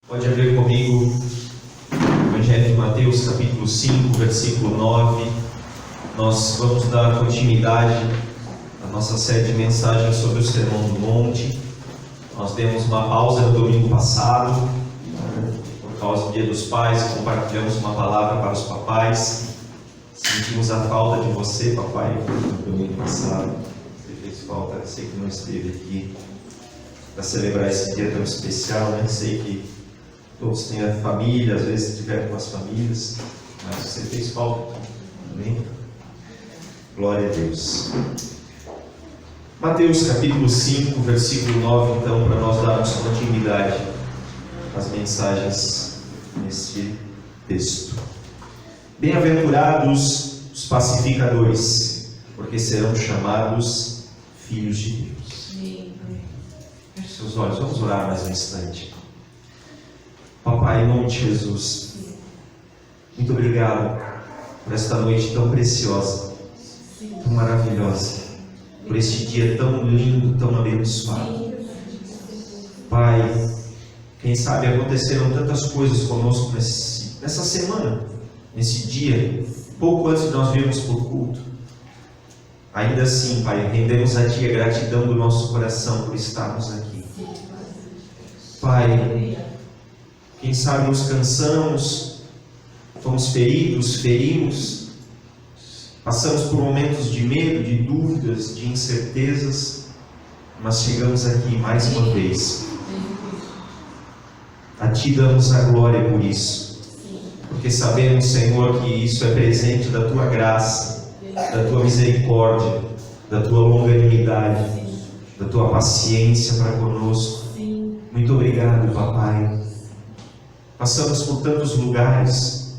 Pode abrir comigo o Evangelho de Mateus, capítulo 5, versículo 9. Nós vamos dar continuidade à nossa série de mensagens sobre o Sermão do Monte. Nós demos uma pausa no domingo passado, por causa do Dia dos Pais, compartilhamos uma palavra para os papais. Sentimos a falta de você, papai, no domingo passado. Você fez falta, eu sei que não esteve aqui para celebrar esse dia tão especial, né? Sei que todos têm a família, às vezes estiveram com as famílias, mas você fez falta, amém? Glória a Deus. Mateus capítulo 5, versículo 9, então, para nós darmos continuidade às mensagens nesse texto. Bem-aventurados os pacificadores, porque serão chamados filhos de Deus. Feche seus olhos, vamos orar mais um instante. Papai, em nome de Jesus, muito obrigado por esta noite tão preciosa, tão maravilhosa, por este dia tão lindo, tão abençoado. Pai, quem sabe aconteceram tantas coisas conosco nessa semana, nesse dia, pouco antes de nós virmos para o culto. Ainda assim, Pai, rendemos a Ti a gratidão do nosso coração por estarmos aqui. Pai, quem sabe nos cansamos, fomos feridos, ferimos, passamos por momentos de medo, de dúvidas, de incertezas, mas chegamos aqui mais uma vez. A Ti damos a glória por isso, porque sabemos, Senhor, que isso é presente da Tua graça, da Tua misericórdia, da Tua longanimidade, da Tua paciência para conosco. Muito obrigado, Papai. Passamos por tantos lugares,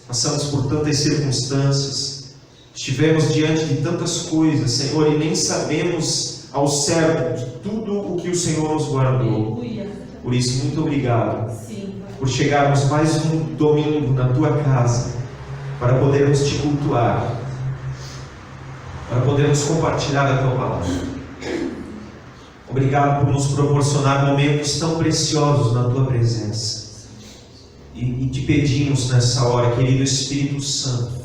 passamos por tantas circunstâncias, estivemos diante de tantas coisas, Senhor, e nem sabemos ao certo de tudo o que o Senhor nos guardou. Por isso, muito obrigado por chegarmos mais um domingo na Tua casa, para podermos Te cultuar, para podermos compartilhar a Tua palavra. Obrigado por nos proporcionar momentos tão preciosos na Tua presença. E Te pedimos nessa hora, querido Espírito Santo,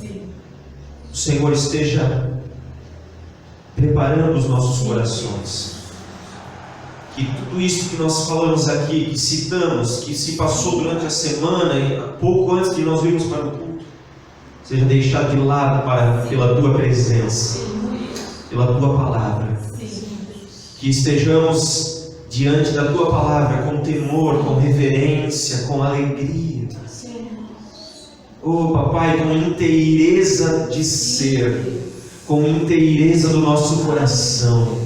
o Senhor esteja preparando os nossos corações. Que tudo isso que nós falamos aqui, que citamos, que se passou durante a semana, pouco antes de nós virmos para o culto, seja deixado de lado pela Tua presença, pela Tua palavra. Que estejamos diante da Tua palavra com temor, com reverência, com alegria. Oh, Papai, com inteireza de ser, com inteireza do nosso coração,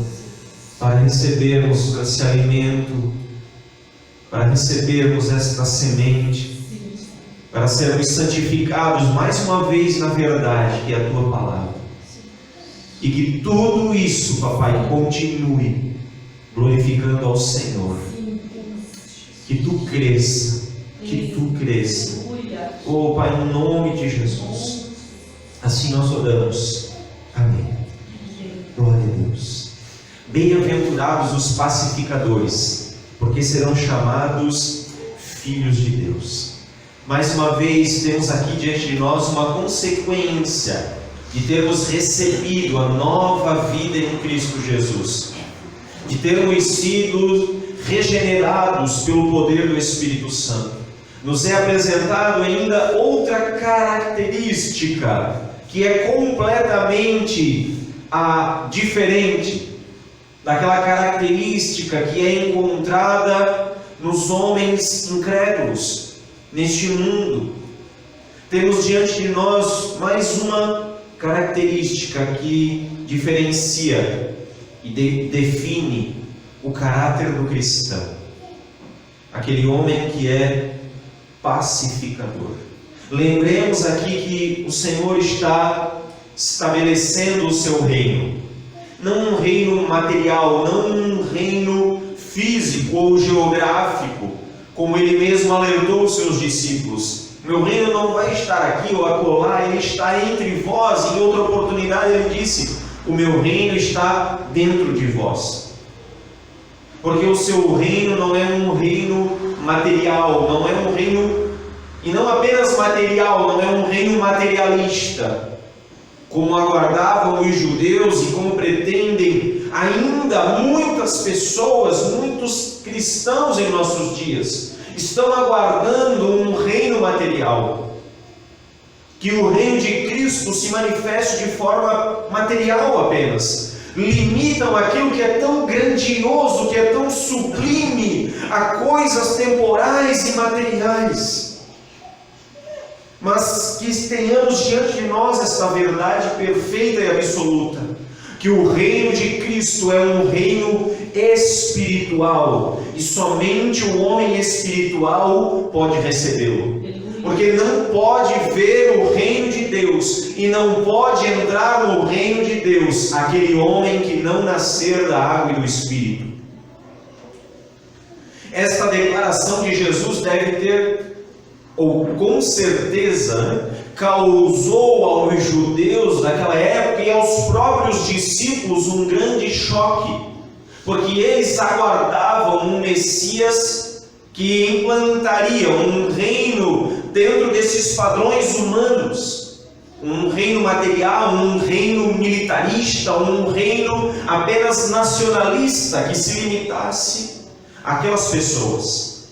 para recebermos esse alimento, para recebermos esta semente, para sermos santificados mais uma vez na verdade, que é a Tua palavra. E que tudo isso, Papai, continue glorificando ao Senhor. Que Tu cresça, que Tu cresça. Oh, Pai, em nome de Jesus. Assim nós oramos. Amém. Glória a Deus. Bem-aventurados os pacificadores, porque serão chamados filhos de Deus. Mais uma vez, temos aqui diante de nós uma consequência de termos recebido a nova vida em Cristo Jesus, de termos sido regenerados pelo poder do Espírito Santo. Nos é apresentado ainda outra característica que é completamente diferente daquela característica que é encontrada nos homens incrédulos neste mundo. Temos diante de nós mais uma característica que diferencia e define o caráter do cristão, aquele homem que é pacificador. Lembremos aqui que o Senhor está estabelecendo o seu reino, não um reino material, não um reino físico ou geográfico, como Ele mesmo alertou os seus discípulos. Meu reino não vai estar aqui ou acolá, Ele está entre vós. Em outra oportunidade Ele disse: o meu reino está dentro de vós. Porque o seu reino não é um reino material, não é um reino, e não apenas material, não é um reino materialista, como aguardavam os judeus e como pretendem ainda muitas pessoas, muitos cristãos em nossos dias, estão aguardando um reino material. Que o reino de Cristo se manifeste de forma material apenas. Limitam aquilo que é tão grandioso, que é tão sublime, a coisas temporais e materiais. Mas que tenhamos diante de nós esta verdade perfeita e absoluta, que o reino de Cristo é um reino espiritual, e somente o homem espiritual pode recebê-lo. Porque não pode ver o reino de Deus e não pode entrar no reino de Deus aquele homem que não nascer da água e do Espírito. Esta declaração de Jesus deve ter, ou com certeza, causou aos judeus daquela época e aos próprios discípulos um grande choque, porque eles aguardavam um Messias que implantaria um reino dentro desses padrões humanos, um reino material, um reino militarista, um reino apenas nacionalista que se limitasse àquelas pessoas.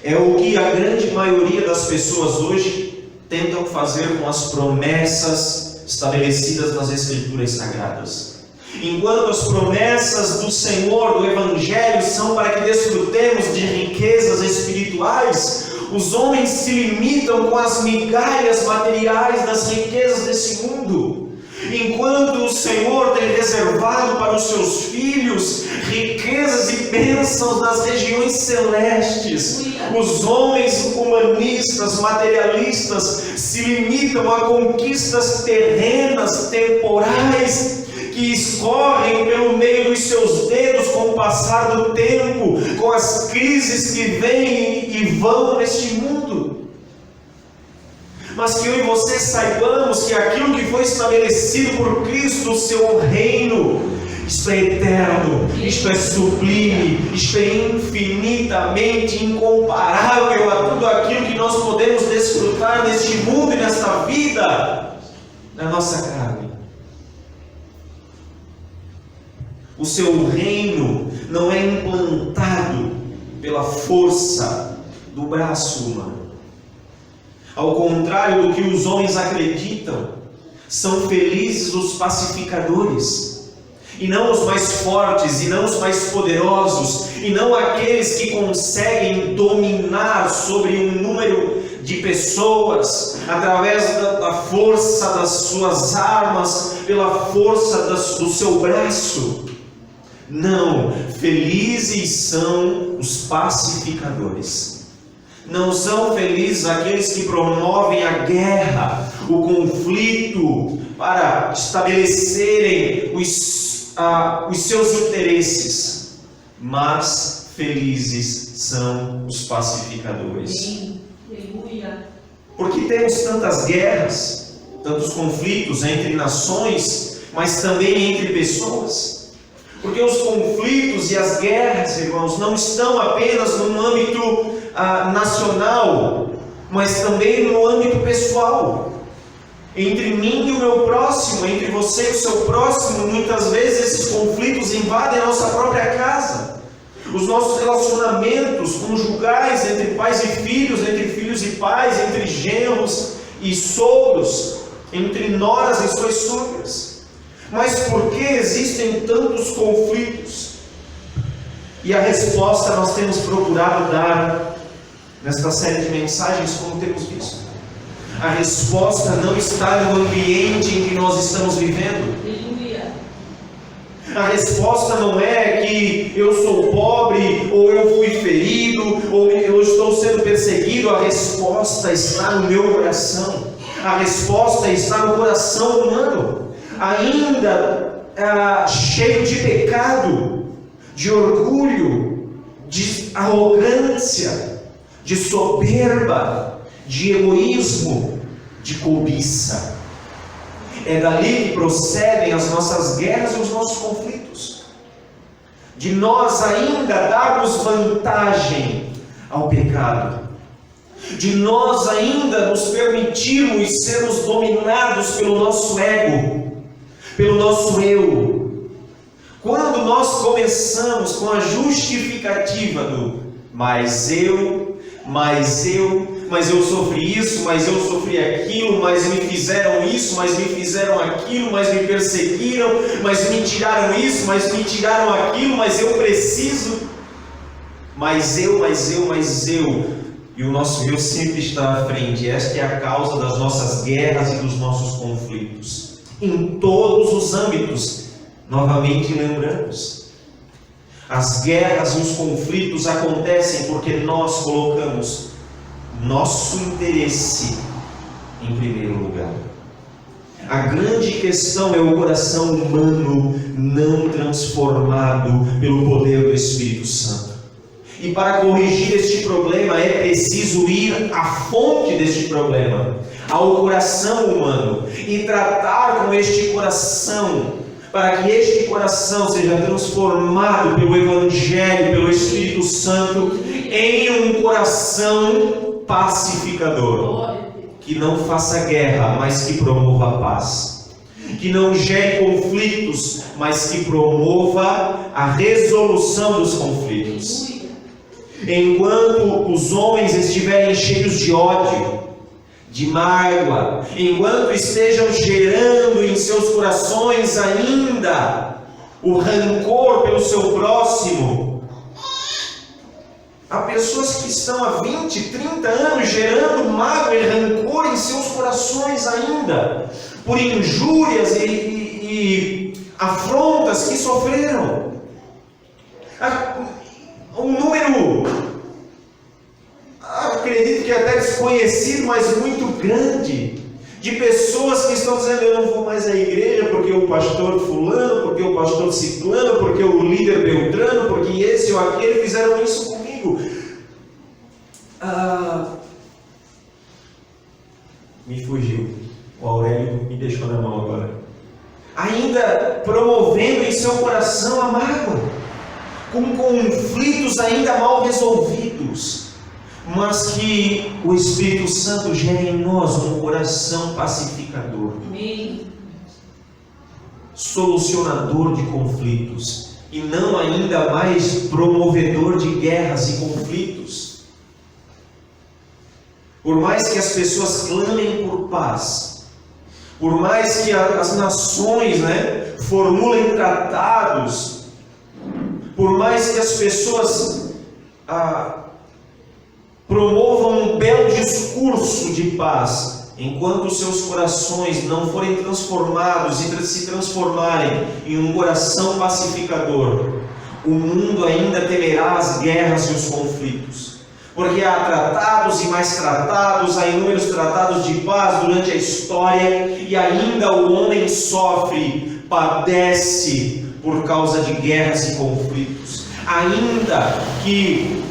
É o que a grande maioria das pessoas hoje tentam fazer com as promessas estabelecidas nas Escrituras Sagradas. Enquanto as promessas do Senhor, do Evangelho, são para que desfrutemos de riquezas espirituais, os homens se limitam com as migalhas materiais das riquezas desse mundo. Enquanto o Senhor tem reservado para os seus filhos riquezas e bênçãos nas regiões celestes, os homens humanistas, materialistas, se limitam a conquistas terrenas, temporais, que escorrem pelo meio dos seus dedos com o passar do tempo, com as crises que vêm e vão neste mundo. Mas que eu e você saibamos que aquilo que foi estabelecido por Cristo, o seu reino, isto é eterno, isto é sublime, isto é infinitamente incomparável a tudo aquilo que nós podemos desfrutar neste mundo e nesta vida, na nossa carne. O seu reino não é implantado pela força do braço humano. Ao contrário do que os homens acreditam, são felizes os pacificadores, e não os mais fortes, e não os mais poderosos, e não aqueles que conseguem dominar sobre um número de pessoas através da força das suas armas, pela força do seu braço. Não, felizes são os pacificadores. Não são felizes aqueles que promovem a guerra, o conflito, para estabelecerem os seus interesses. Mas felizes são os pacificadores. Por que temos tantas guerras, tantos conflitos entre nações, mas também entre pessoas? Porque os conflitos e as guerras, irmãos, não estão apenas no âmbito nacional, mas também no âmbito pessoal. Entre mim e o meu próximo, entre você e o seu próximo, muitas vezes esses conflitos invadem a nossa própria casa. Os nossos relacionamentos conjugais entre pais e filhos, entre filhos e pais, entre genros e sogros, entre noras e suas sogras. Mas por que existem tantos conflitos? E a resposta nós temos procurado dar nesta série de mensagens, como temos visto. A resposta não está no ambiente em que nós estamos vivendo. A resposta não é que eu sou pobre, ou eu fui ferido, ou eu estou sendo perseguido. A resposta está no meu coração. A resposta está no coração humano, ainda cheio de pecado, de orgulho, de arrogância, de soberba, de egoísmo, de cobiça. É dali que procedem as nossas guerras e os nossos conflitos. De nós ainda darmos vantagem ao pecado, de nós ainda nos permitirmos sermos dominados pelo nosso ego, pelo nosso eu. Quando nós começamos com a justificativa do mas eu sofri isso, mas eu sofri aquilo, mas me fizeram isso, mas me fizeram aquilo, mas me perseguiram, mas me tiraram isso, mas me tiraram aquilo, mas eu preciso, mas eu. E o nosso eu sempre está à frente. Esta é a causa das nossas guerras e dos nossos conflitos. Em todos os âmbitos, novamente lembramos, as guerras e os conflitos acontecem porque nós colocamos nosso interesse em primeiro lugar. A grande questão é o coração humano não transformado pelo poder do Espírito Santo. E para corrigir este problema é preciso ir à fonte deste problema, ao coração humano, e tratar com este coração, para que este coração seja transformado pelo Evangelho, pelo Espírito Santo, em um coração pacificador, que não faça guerra, mas que promova a paz, que não gere conflitos, mas que promova a resolução dos conflitos. Enquanto os homens estiverem cheios de ódio, de mágoa, enquanto estejam gerando em seus corações ainda o rancor pelo seu próximo, há pessoas que estão há 20, 30 anos gerando mágoa e rancor em seus corações ainda, por injúrias e afrontas que sofreram. Um número, acredito que até desconhecido, mas muito grande, de pessoas que estão dizendo: eu não vou mais à igreja porque o pastor fulano, porque o pastor ciclano, porque o líder beltrano, porque esse ou aquele fizeram isso comigo. Me fugiu, o Aurélio me deixou na mão agora. Ainda promovendo em seu coração a mágoa, com conflitos ainda mal resolvidos, mas que o Espírito Santo gere em nós um coração pacificador, solucionador de conflitos, e não ainda mais promovedor de guerras e conflitos. Por mais que as pessoas clamem por paz, por mais que as nações formulem tratados, por mais que as pessoas promovam um belo discurso de paz, enquanto seus corações não forem transformados e se transformarem em um coração pacificador, o mundo ainda temerá as guerras e os conflitos. Porque há tratados e mais tratados, há inúmeros tratados de paz durante a história, e ainda o homem sofre, padece por causa de guerras e conflitos. Ainda que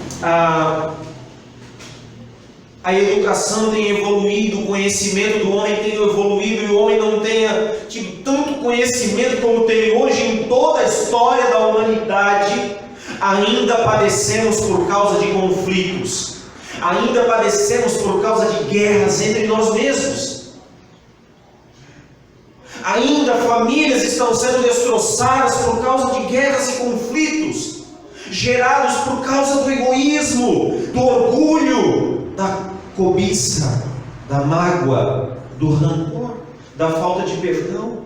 a educação tenha evoluído, o conhecimento do homem tenha evoluído, e o homem não tenha tido tanto conhecimento como tem hoje em toda a história da humanidade, ainda padecemos por causa de conflitos, ainda padecemos por causa de guerras entre nós mesmos. Ainda famílias estão sendo destroçadas por causa de guerras e conflitos, gerados por causa do egoísmo, do orgulho, da cobiça, da mágoa, do rancor, da falta de perdão.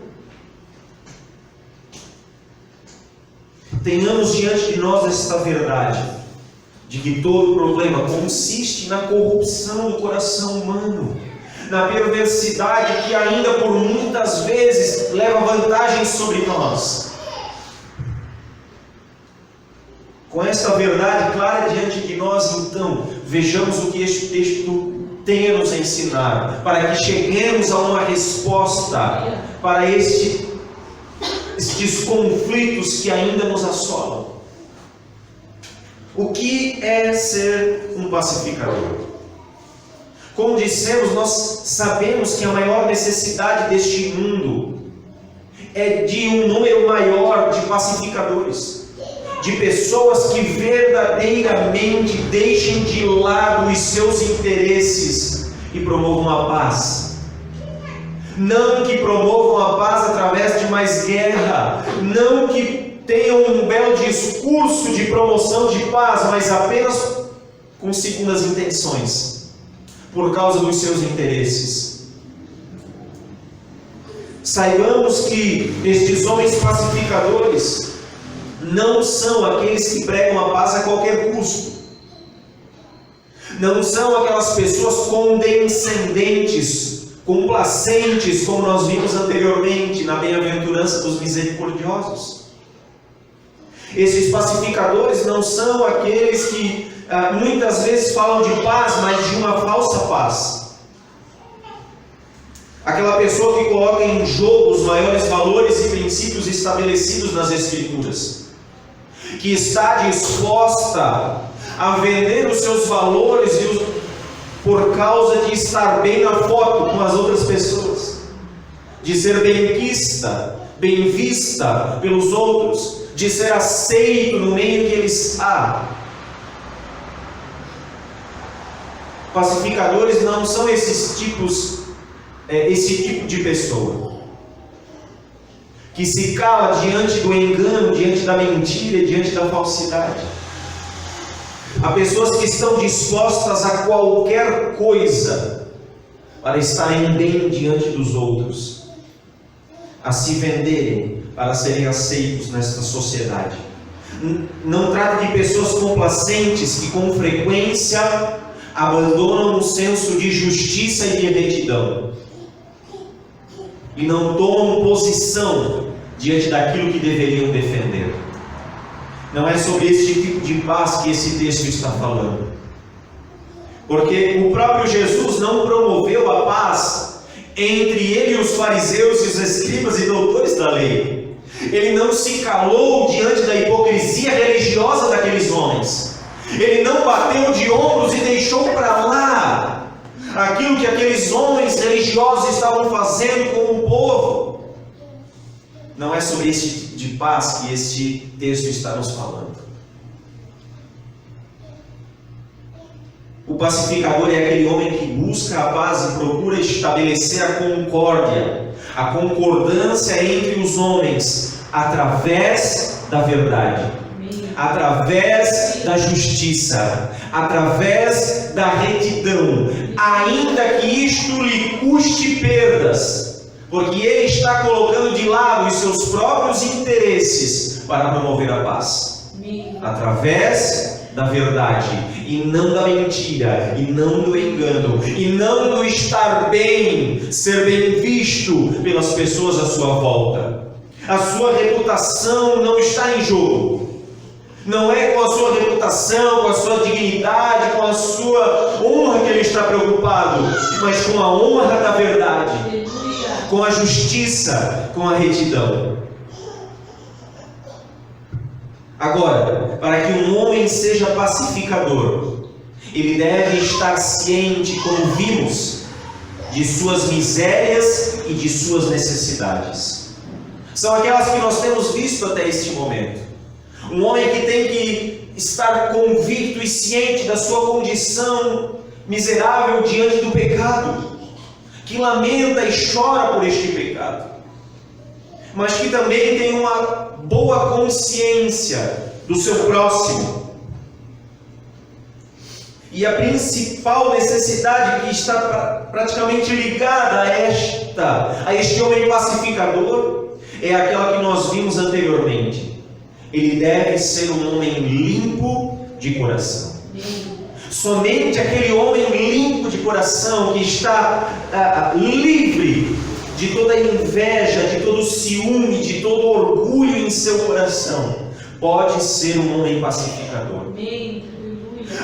Tenhamos diante de nós esta verdade, de que todo problema consiste na corrupção do coração humano, na perversidade que ainda por muitas vezes leva vantagem sobre nós. Com esta verdade clara diante de nós, então, vejamos o que este texto tem a nos ensinar, para que cheguemos a uma resposta para estes conflitos que ainda nos assolam. O que é ser um pacificador? Como dissemos, nós sabemos que a maior necessidade deste mundo é de um número maior de pacificadores, de pessoas que verdadeiramente deixem de lado os seus interesses e promovam a paz. Não que promovam a paz através de mais guerra, não que tenham um belo discurso de promoção de paz, mas apenas com segundas intenções, por causa dos seus interesses. Saibamos que estes homens pacificadores não são aqueles que pregam a paz a qualquer custo. Não são aquelas pessoas condescendentes, complacentes, como nós vimos anteriormente na bem-aventurança dos misericordiosos. Esses pacificadores não são aqueles que muitas vezes falam de paz, mas de uma falsa paz. Aquela pessoa que coloca em jogo os maiores valores e princípios estabelecidos nas Escrituras, que está disposta a vender os seus valores por causa de estar bem na foto com as outras pessoas, de ser benquista, bem vista pelos outros, de ser aceito no meio que ele está. Pacificadores não são esse tipo de pessoa que se cala diante do engano, diante da mentira, diante da falsidade. Há pessoas que estão dispostas a qualquer coisa para estarem bem diante dos outros, a se venderem para serem aceitos nesta sociedade. Não trata de pessoas complacentes que com frequência abandonam o senso de justiça e de retidão e não tomam posição diante daquilo que deveriam defender. Não é sobre esse tipo de paz que esse texto está falando, porque o próprio Jesus não promoveu a paz entre ele e os fariseus e os escribas e doutores da lei. Ele não se calou diante da hipocrisia religiosa daqueles homens. Ele não bateu de ombros e deixou para lá aquilo que aqueles homens religiosos estavam fazendo com o povo. Não é sobre esse tipo de paz que este texto está nos falando. O pacificador é aquele homem que busca a paz e procura estabelecer a concórdia, a concordância entre os homens, através da verdade, através da justiça, através da retidão, ainda que isto lhe custe perdas, porque ele está colocando de lado os seus próprios interesses para promover a paz, através da verdade, e não da mentira, e não do engano, e não do estar bem, ser bem visto pelas pessoas à sua volta. A sua reputação não está em jogo. Não é com a sua reputação, com a sua dignidade, com a sua honra que ele está preocupado, mas com a honra da verdade, com a justiça, com a retidão. Agora, para que um homem seja pacificador, ele deve estar ciente, como vimos, de suas misérias e de suas necessidades. São aquelas que nós temos visto até este momento. Um homem que tem que estar convicto e ciente da sua condição miserável diante do pecado, que lamenta e chora por este pecado, mas que também tem uma boa consciência do seu próximo. E a principal necessidade que está praticamente ligada a este homem pacificador é aquela que nós vimos anteriormente. Ele deve ser um homem limpo de coração. Somente aquele homem limpo de coração, que está livre de toda inveja, de todo ciúme, de todo orgulho em seu coração, pode ser um homem pacificador.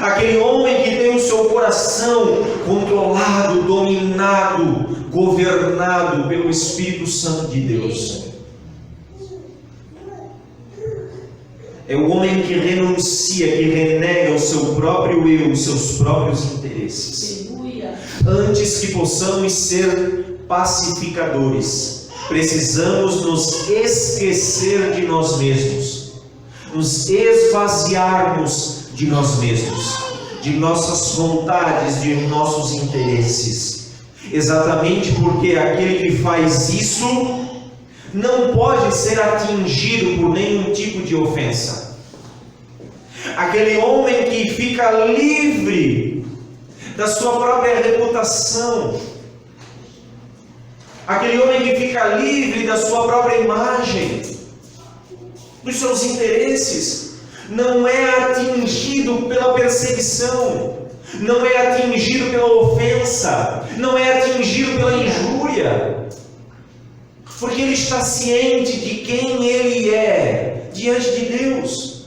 Aquele homem que tem o seu coração controlado, dominado, governado pelo Espírito Santo de Deus. É o homem que renuncia, que renega o seu próprio eu, os seus próprios interesses. Antes que possamos ser pacificadores, precisamos nos esquecer de nós mesmos. nos esvaziarmos de nós mesmos, de nossas vontades, de nossos interesses. Exatamente porque aquele que faz isso não pode ser atingido por nenhum tipo de ofensa. Aquele homem que fica livre da sua própria reputação, aquele homem que fica livre da sua própria imagem, dos seus interesses, não é atingido pela perseguição, não é atingido pela ofensa, não é atingido pela injúria, porque ele está ciente de quem ele é diante de Deus,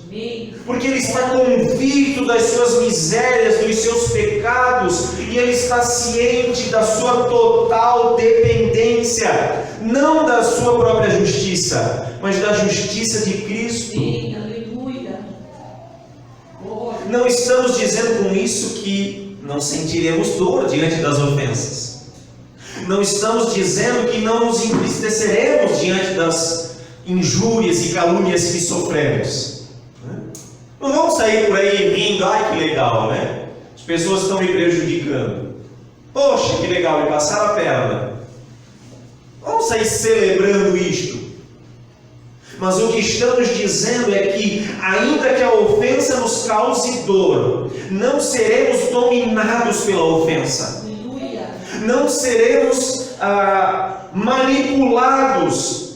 porque ele está convicto das suas misérias, dos seus pecados, e ele está ciente da sua total dependência, não da sua própria justiça, mas da justiça de Cristo. Sim, aleluia. Não estamos dizendo com isso que não sentiremos dor diante das ofensas. Não estamos dizendo que não nos entristeceremos diante das injúrias e calúnias que sofremos. Não vamos sair por aí rindo, ai que legal, né? As pessoas estão me prejudicando. Poxa, que legal, me passaram a perna. Vamos sair celebrando isto. Mas o que estamos dizendo é que, ainda que a ofensa nos cause dor, não seremos dominados pela ofensa. Aleluia. Não seremos manipulados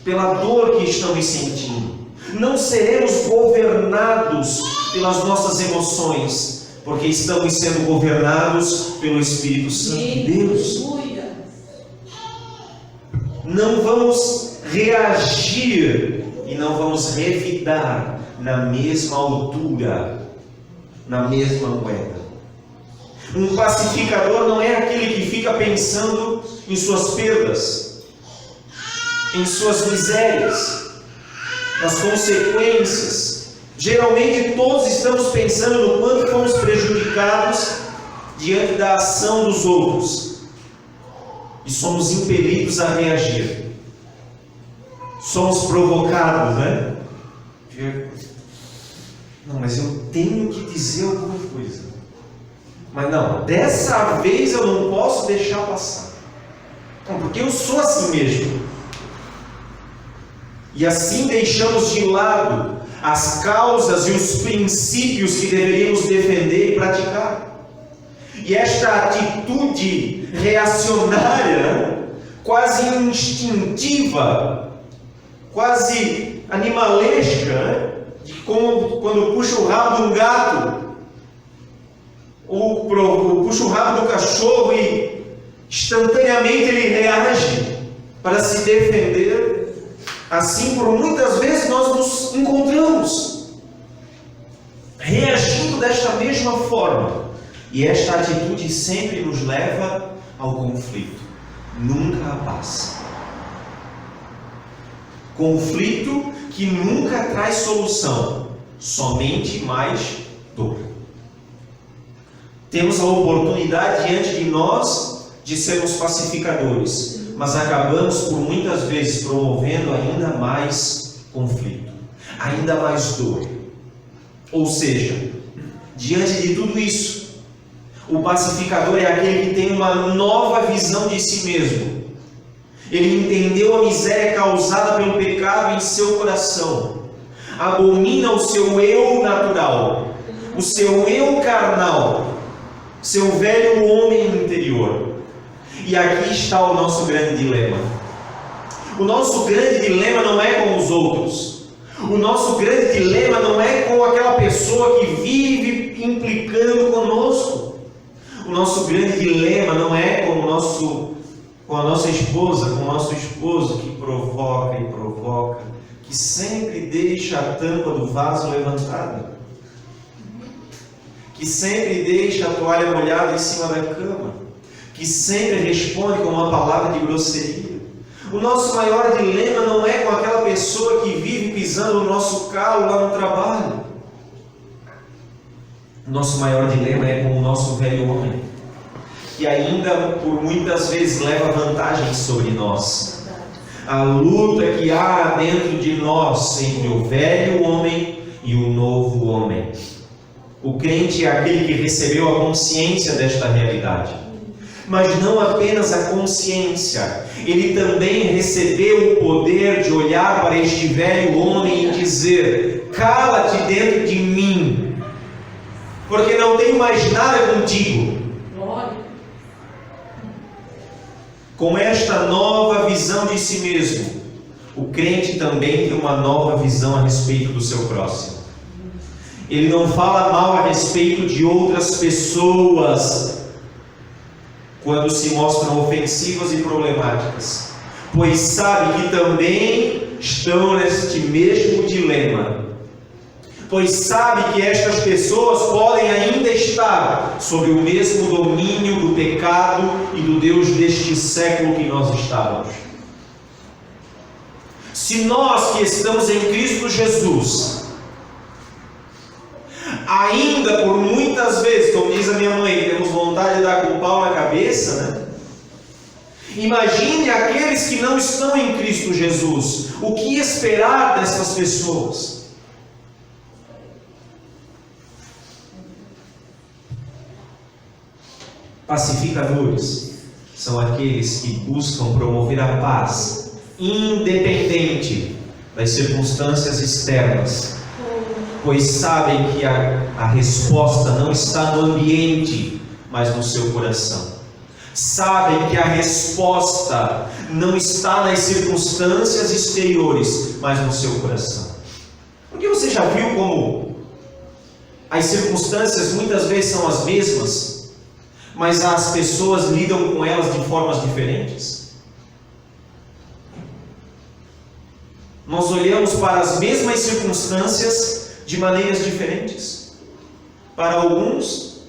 pela dor que estamos sentindo. Não seremos governados pelas nossas emoções, porque estamos sendo governados pelo Espírito Santo de Deus. Aleluia. Não vamos reagir e não vamos revidar na mesma altura, na mesma moeda. Um pacificador não é aquele que fica pensando em suas perdas, em suas misérias, nas consequências. Geralmente todos estamos pensando no quanto fomos prejudicados diante da ação dos outros e somos impelidos a reagir. Somos provocados, né? Não, mas eu tenho que dizer alguma coisa. Mas não, dessa vez eu não posso deixar passar. Não, porque eu sou assim mesmo. E assim deixamos de lado as causas e os princípios que deveríamos defender e praticar. E esta atitude reacionária, quase instintiva, quase animalesca, né? De como quando puxa o rabo de um gato, ou puxa o rabo do cachorro e instantaneamente ele reage para se defender. Assim, por muitas vezes nós nos encontramos reagindo desta mesma forma, e esta atitude sempre nos leva ao conflito, nunca à paz. Conflito que nunca traz solução, somente mais dor. Temos a oportunidade diante de nós de sermos pacificadores, mas acabamos por muitas vezes promovendo ainda mais conflito, ainda mais dor. Ou seja, diante de tudo isso, o pacificador é aquele que tem uma nova visão de si mesmo. Ele entendeu a miséria causada pelo pecado em seu coração, abomina o seu eu natural, o seu eu carnal, seu velho homem interior. E aqui está o nosso grande dilema. O nosso grande dilema não é com os outros. O nosso grande dilema não é com aquela pessoa que vive implicando conosco. O nosso grande dilema não é com a nossa esposa, com o nosso esposo que provoca e provoca, que sempre deixa a tampa do vaso levantada, que sempre deixa a toalha molhada em cima da cama, que sempre responde com uma palavra de grosseria. O nosso maior dilema não é com aquela pessoa que vive pisando no nosso calo lá no trabalho. O nosso maior dilema é com o nosso velho homem, que ainda por muitas vezes leva vantagem sobre nós. a luta que há dentro de nós entre o velho homem e o novo homem. O crente é aquele que recebeu a consciência desta realidade. Mas não apenas a consciência, ele também recebeu o poder de olhar para este velho homem e dizer: cala-te dentro de mim, porque não tenho mais nada contigo. Com esta nova visão de si mesmo, o crente também tem uma nova visão a respeito do seu próximo. Ele não fala mal a respeito de outras pessoas quando se mostram ofensivas e problemáticas, pois sabe que também estão neste mesmo dilema, pois sabe que estas pessoas podem ainda estar sob o mesmo domínio do pecado e do Deus deste século que nós estávamos. Se nós que estamos em Cristo Jesus, ainda por muitas vezes, como diz a minha mãe, temos vontade de dar com o pau na cabeça, né? Imagine aqueles que não estão em Cristo Jesus. O que esperar dessas pessoas? Pacificadores são aqueles que buscam promover a paz, independente das circunstâncias externas, pois sabem que a resposta não está no ambiente, mas no seu coração. Sabem que a resposta não está nas circunstâncias exteriores, mas no seu coração. Porque você já viu como as circunstâncias muitas vezes são as mesmas, mas as pessoas lidam com elas de formas diferentes? Nós olhamos para as mesmas circunstâncias de maneiras diferentes. Para alguns,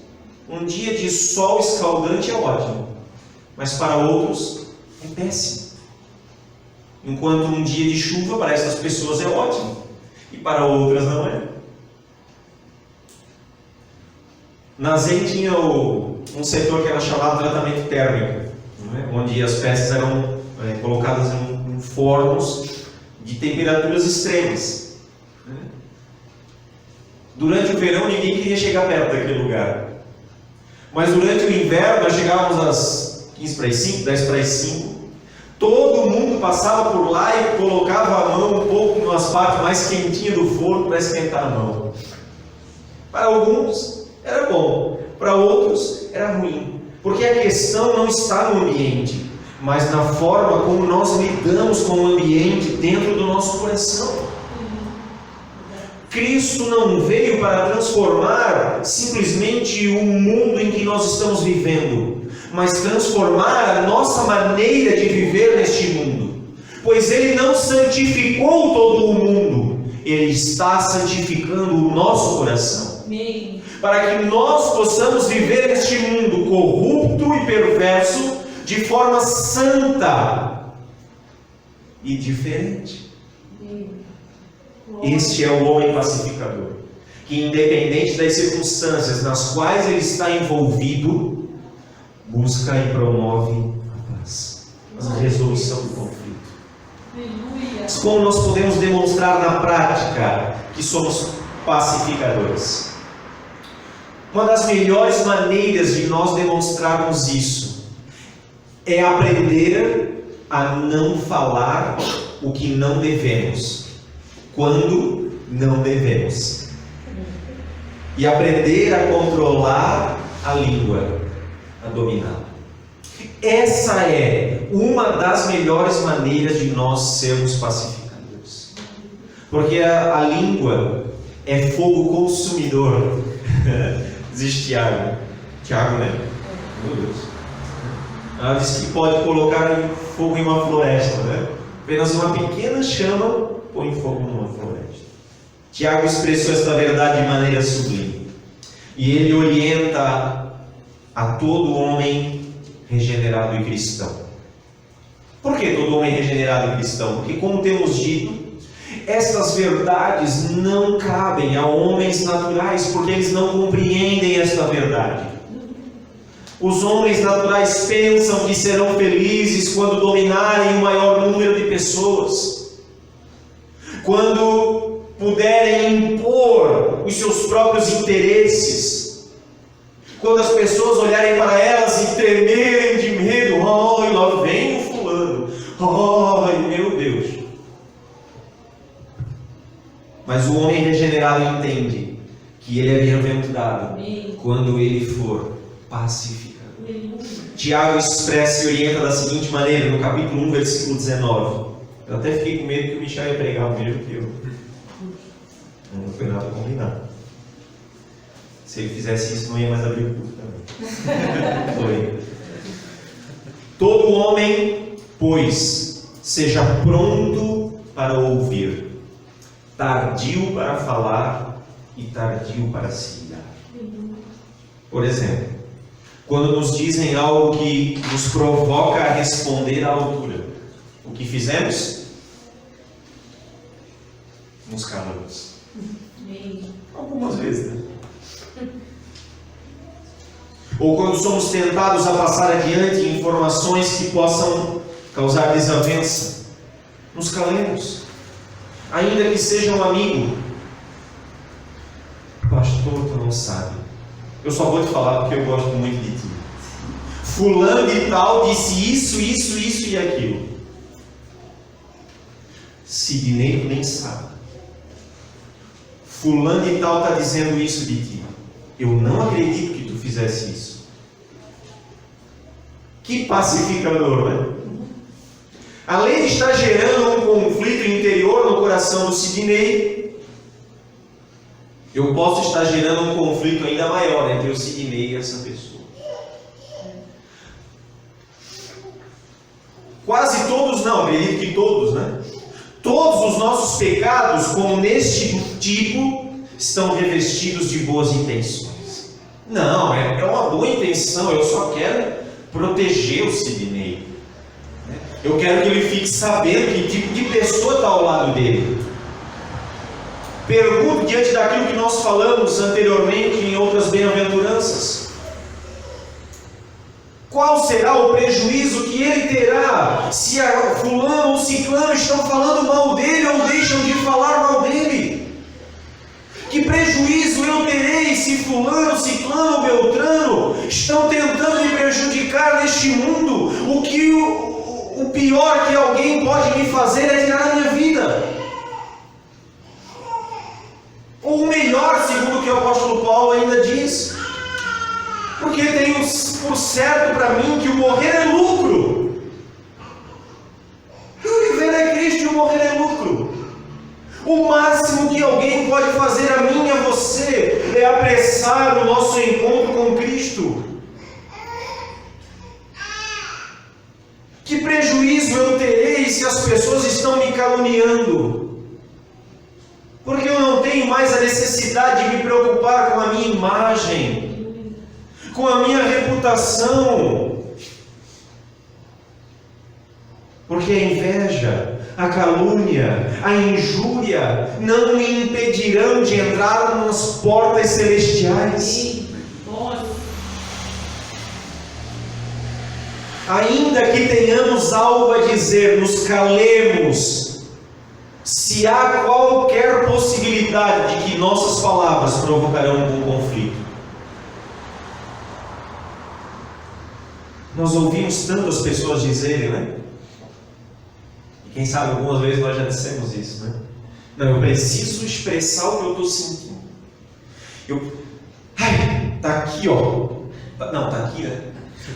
um dia de sol escaldante é ótimo, mas para outros é péssimo. Enquanto um dia de chuva para essas pessoas é ótimo, e para outras não é. Na ZEM tinha um setor que era chamado tratamento térmico, né? Onde as peças eram colocadas em fornos de temperaturas extremas. Né? Durante o verão ninguém queria chegar perto daquele lugar, mas durante o inverno nós chegávamos às 15 para as 5, 10 para as 5, todo mundo passava por lá e colocava a mão um pouco nas partes mais quentinhas do forno para esquentar a mão. Para alguns era bom, para outros era ruim, porque a questão não está no ambiente, mas na forma como nós lidamos com o ambiente dentro do nosso coração. Cristo não veio para transformar simplesmente o mundo em que nós estamos vivendo, mas transformar a nossa maneira de viver neste mundo, pois Ele não santificou todo o mundo, Ele está santificando o nosso coração. Amém. Para que nós possamos viver neste mundo corrupto e perverso de forma santa e diferente. Este é o homem pacificador, que independente das circunstâncias nas quais ele está envolvido, busca e promove a paz, a resolução do conflito. Mas como nós podemos demonstrar na prática que somos pacificadores? Uma das melhores maneiras de nós demonstrarmos isso é aprender a não falar o que não devemos, quando não devemos, e aprender a controlar a língua, a dominá-la. Essa é uma das melhores maneiras de nós sermos pacificadores, porque a língua é fogo consumidor. Diz Tiago, né? Meu Deus. Ela diz que pode colocar fogo em uma floresta, né? Apenas uma pequena chama põe fogo numa floresta. Tiago expressou esta verdade de maneira sublime. E ele orienta a todo homem regenerado e cristão. Por que todo homem regenerado e cristão? Porque, como temos dito, estas verdades não cabem a homens naturais, porque eles não compreendem esta verdade. Os homens naturais pensam que serão felizes quando dominarem o maior número de pessoas, quando puderem impor os seus próprios interesses, quando as pessoas olharem para elas e tremerem de medo. Ai, lá vem o fulano. Ai, meu Deus. Mas o homem regenerado entende que ele é bem-aventurado quando ele for pacificado. Tiago expressa e orienta da seguinte maneira, no capítulo 1, versículo 19. Eu até fiquei com medo que o Michel ia pregar o mesmo que eu. Não foi nada combinado. Se ele fizesse isso, não ia mais abrir o culto também. Foi. Todo homem, pois, seja pronto para ouvir, tardio para falar e tardio para se irar. Por exemplo, quando nos dizem algo que nos provoca a responder à altura, o que fizemos? Nos calamos. Algumas vezes, né? Ou quando somos tentados a passar adiante informações que possam causar desavença, nos calemos, ainda que seja um amigo. Pastor, tu não sabe. Eu só vou te falar porque eu gosto muito de ti. Fulano e tal disse isso, isso, isso e aquilo. Sidney nem sabe. Fulano e tal está dizendo isso de ti. Eu não acredito que tu fizesse isso. Que pacificador, né? Além de estar gerando um conflito interior no coração do Sidney, eu posso estar gerando um conflito ainda maior entre o Sidney e essa pessoa. Quase todos, não, acredito que todos, né? Todos os nossos pecados, como neste tipo, estão revestidos de boas intenções. Não, é uma boa intenção, eu só quero proteger o Sidney. Eu quero que ele fique sabendo que tipo de pessoa está ao lado dele. Pergunto, diante daquilo que nós falamos anteriormente em outras bem-aventuranças, qual será o prejuízo que ele terá se a fulano ou ciclano estão falando mal dele ou deixam de falar mal dele? Que prejuízo eu terei se fulano, ciclano ou beltrano estão tentando me prejudicar neste mundo? O pior que alguém pode me fazer é tirar a minha vida. Ou o melhor, segundo o que o apóstolo Paulo ainda diz, porque tenho por certo para mim que o morrer é lucro. O viver é Cristo e o morrer é lucro. O máximo que alguém pode fazer a mim e a você é apressar o nosso encontro com Cristo. Que prejuízo eu terei se as pessoas estão me caluniando? Porque eu não tenho mais a necessidade de me preocupar com a minha imagem, com a minha reputação. Porque a inveja, a calúnia, a injúria não me impedirão de entrar nas portas celestiais. Ainda que tenhamos algo a dizer, nos calemos. Se há qualquer possibilidade de que nossas palavras provocarão um conflito. Nós ouvimos tantas pessoas dizerem, né? E quem sabe algumas vezes nós já dissemos isso, né? Não, eu preciso expressar o que eu estou sentindo. Tá aqui, ó. Não, tá aqui, né?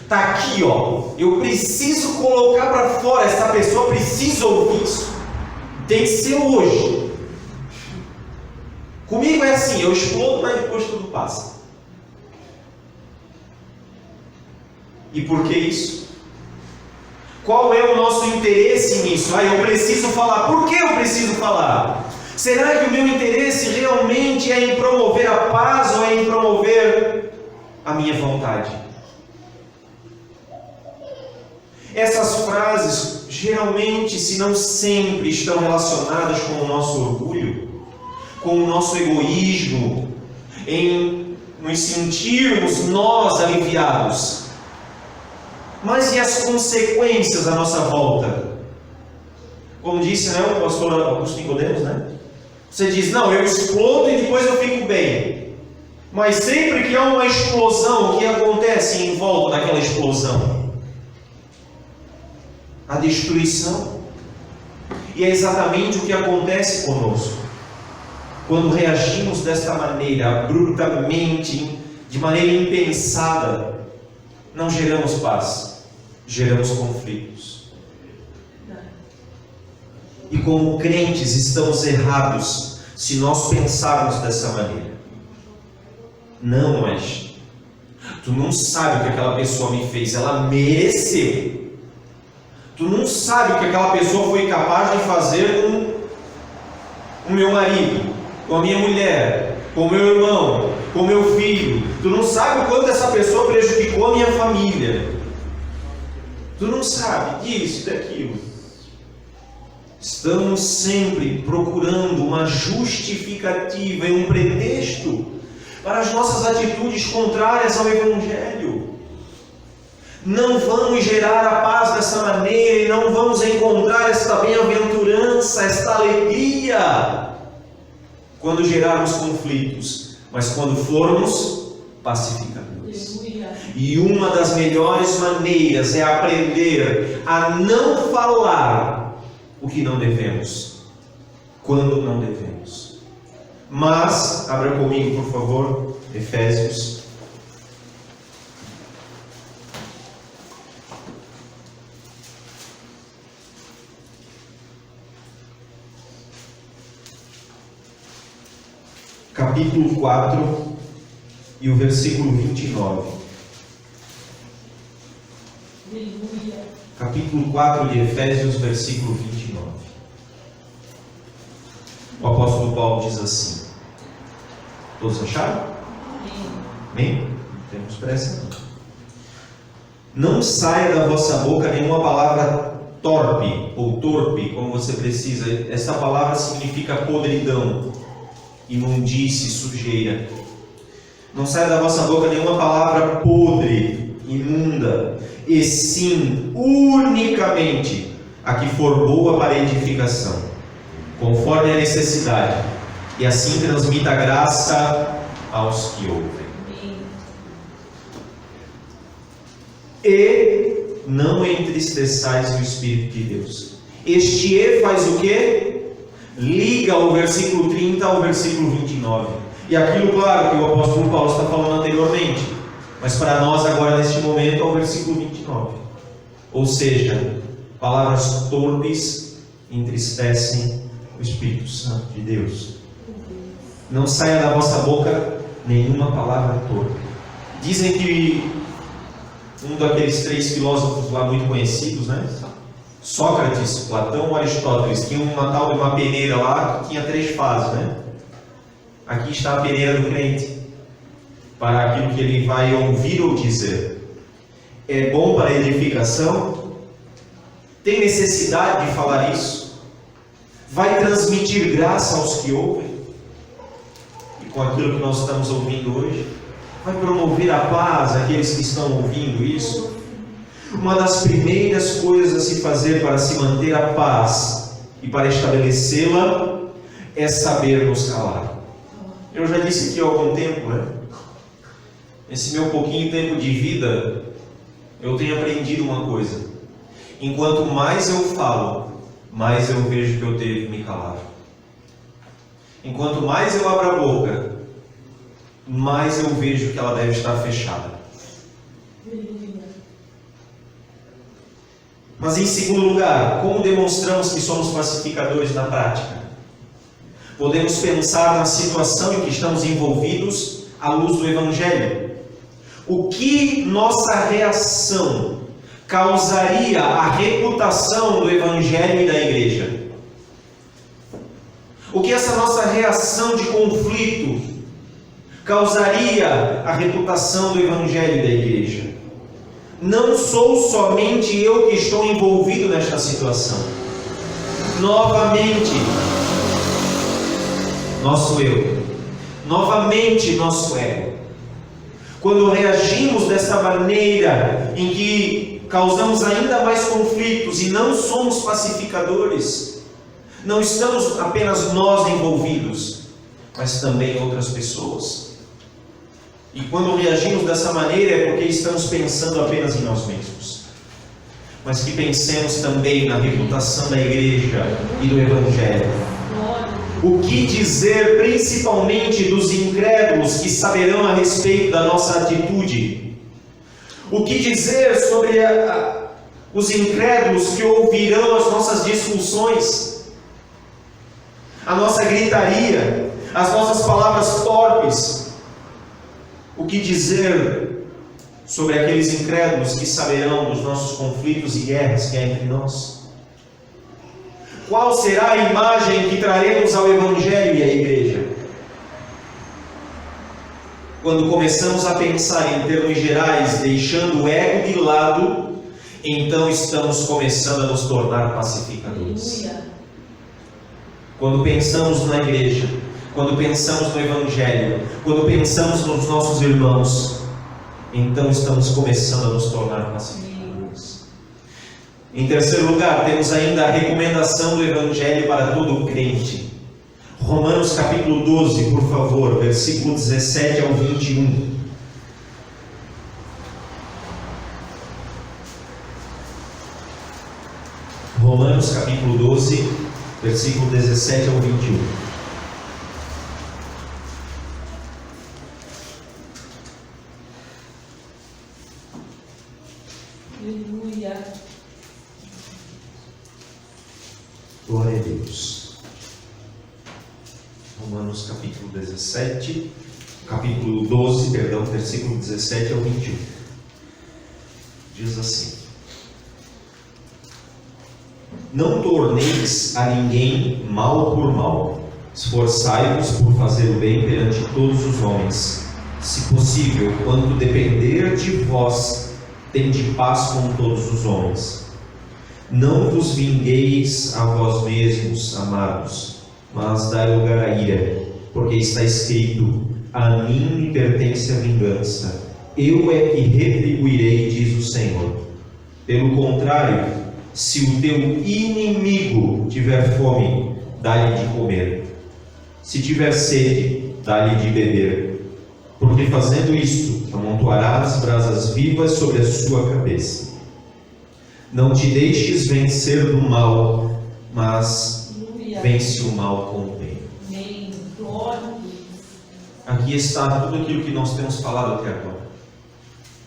Tá aqui, ó. Eu preciso colocar para fora. Essa pessoa precisa ouvir isso. Tem que ser hoje. Comigo é assim, eu explodo, mas depois tudo passa. E por que isso? Qual é o nosso interesse nisso? Eu preciso falar. Por que eu preciso falar? Será que o meu interesse realmente é em promover a paz ou é em promover a minha vontade? Essas frases, geralmente, se não sempre, estão relacionadas com o nosso orgulho, com o nosso egoísmo, em nos sentirmos nós aliviados Mas e as consequências à nossa volta? Como disse, né, o pastor Augusto Nicodemos, né? Você diz, não, eu explodo e depois eu fico bem. Mas sempre que há uma explosão, o que acontece em volta daquela explosão? A destruição. E é exatamente o que acontece conosco. Quando reagimos desta maneira, abruptamente, de maneira impensada, não geramos paz, geramos conflitos. E como crentes estamos errados se nós pensarmos dessa maneira. Não, mas tu não sabe o que aquela pessoa me fez, ela mereceu. Tu não sabe o que aquela pessoa foi capaz de fazer com o meu marido, com a minha mulher, com o meu irmão, com o meu filho. Tu não sabe o quanto essa pessoa prejudicou a minha família. Tu não sabe disso e daquilo. Estamos sempre procurando uma justificativa e um pretexto para as nossas atitudes contrárias ao Evangelho. Não vamos gerar a paz dessa maneira e não vamos encontrar esta bem-aventurança, esta alegria quando gerarmos conflitos, mas quando formos pacificadores. E uma das melhores maneiras é aprender a não falar o que não devemos, quando não devemos. Mas, abra comigo, por favor, Efésios. Capítulo 4 e o versículo 29. Capítulo 4 de Efésios, versículo 29. O apóstolo Paulo diz assim. Todos acharam? Amém? Não temos pressa. Não saia da vossa boca nenhuma palavra torpe ou torpe, como você precisa. Essa palavra significa podridão, imundície, sujeira. Não saia da vossa boca nenhuma palavra podre, imunda, e sim, unicamente, a que for boa para edificação, conforme a necessidade, e assim transmita graça aos que ouvem. E não entristeçais o Espírito de Deus. Este E faz o quê? Liga o versículo 30 ao versículo 29. E aquilo, claro, que o apóstolo Paulo está falando anteriormente, mas para nós agora neste momento é o versículo 29. Ou seja, palavras torpes entristecem o Espírito Santo de Deus. Não saia da vossa boca nenhuma palavra torpe. Dizem que um daqueles 3 filósofos lá muito conhecidos, né? Sócrates, Platão, Aristóteles, tinha uma tal de uma peneira lá que tinha 3 fases, né? Aqui está a peneira do crente, para aquilo que ele vai ouvir ou dizer. É bom para a edificação? Tem necessidade de falar isso? Vai transmitir graça aos que ouvem? E com aquilo que nós estamos ouvindo hoje, vai promover a paz àqueles que estão ouvindo isso? Uma das primeiras coisas a se fazer para se manter a paz e para estabelecê-la é saber nos calar. Eu já disse aqui há algum tempo, né? Esse meu pouquinho tempo de vida, eu tenho aprendido uma coisa. Enquanto mais eu falo, mais eu vejo que eu devo me calar. Enquanto mais eu abro a boca, mais eu vejo que ela deve estar fechada. Mas em segundo lugar, como demonstramos que somos pacificadores na prática? Podemos pensar na situação em que estamos envolvidos à luz do Evangelho. O que nossa reação causaria à reputação do Evangelho e da Igreja? O que essa nossa reação de conflito causaria à reputação do Evangelho e da Igreja? Não sou somente eu que estou envolvido nesta situação. Novamente, nosso eu. Novamente, nosso ego. Quando reagimos desta maneira em que causamos ainda mais conflitos e não somos pacificadores. Não estamos apenas nós envolvidos, mas também outras pessoas. E quando reagimos dessa maneira é porque estamos pensando apenas em nós mesmos. Mas que pensemos também na reputação da igreja e do Evangelho. O que dizer principalmente dos incrédulos que saberão a respeito da nossa atitude? O que dizer sobre os incrédulos que ouvirão as nossas discussões, a nossa gritaria, as nossas palavras torpes? O que dizer sobre aqueles incrédulos que saberão dos nossos conflitos e guerras que há entre nós? Qual será a imagem que traremos ao Evangelho e à Igreja? Quando começamos a pensar em termos gerais, deixando o ego de lado, então estamos começando a nos tornar pacificadores. Quando pensamos na Igreja, quando pensamos no Evangelho, quando pensamos nos nossos irmãos, então estamos começando a nos tornar pacificadores. Em terceiro lugar, temos ainda a recomendação do Evangelho para todo crente. Romanos capítulo 12, por favor, versículo 17 ao 21. Romanos capítulo 12, versículo 17 ao 21. Aleluia. Glória a Deus. Romanos capítulo 17, capítulo 12, perdão, versículo 17 ao 21. Diz assim: Não torneis a ninguém mal por mal, esforçai-vos por fazer o bem perante todos os homens. Se possível, quanto depender de vós, tende paz com todos os homens. Não vos vingueis a vós mesmos, amados, mas dai lugar à ira, porque está escrito: a mim me pertence a vingança, eu é que retribuirei, diz o Senhor. Pelo contrário, se o teu inimigo tiver fome, dá-lhe de comer. Se tiver sede, dá-lhe de beber. Porque fazendo isto, amontoarás brasas vivas sobre a sua cabeça. Não te deixes vencer do mal, mas vence o mal com o bem. Amém. Glória a Deus. Aqui está tudo aquilo que nós temos falado até agora.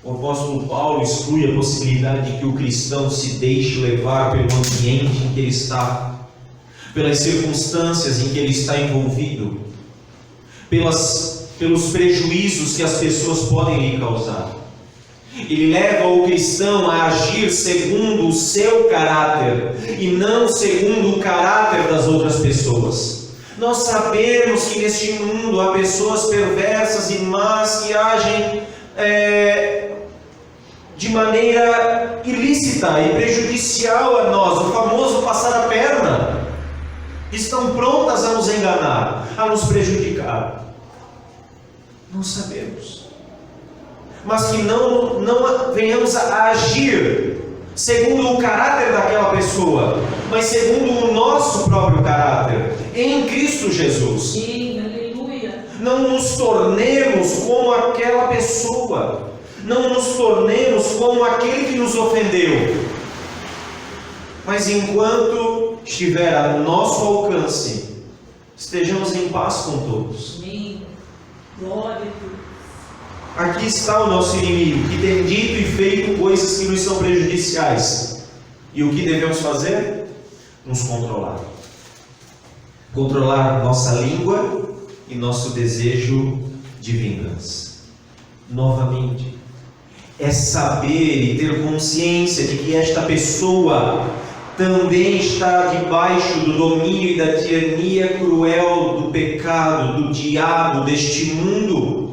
O apóstolo Paulo exclui a possibilidade de que o cristão se deixe levar pelo ambiente em que ele está, pelas circunstâncias em que ele está envolvido, pelos prejuízos que as pessoas podem lhe causar. Ele leva o cristão a agir segundo o seu caráter e não segundo o caráter das outras pessoas. Nós sabemos que neste mundo há pessoas perversas e más que agem de maneira ilícita e prejudicial a nós, o famoso passar a perna. Estão prontas a nos enganar, a nos prejudicar. Não sabemos. Mas que não venhamos a agir segundo o caráter daquela pessoa, mas segundo o nosso próprio caráter, em Cristo Jesus. Sim, aleluia. Não nos tornemos como aquela pessoa, não nos tornemos como aquele que nos ofendeu, mas enquanto estiver a nosso alcance, estejamos em paz com todos. Amém. Glória a Deus. Aqui está o nosso inimigo, que tem dito e feito coisas que nos são prejudiciais. E o que devemos fazer? Nos controlar. Controlar nossa língua e nosso desejo de vingança. Novamente, é saber e ter consciência de que esta pessoa também está debaixo do domínio e da tirania cruel do pecado, do diabo, deste mundo,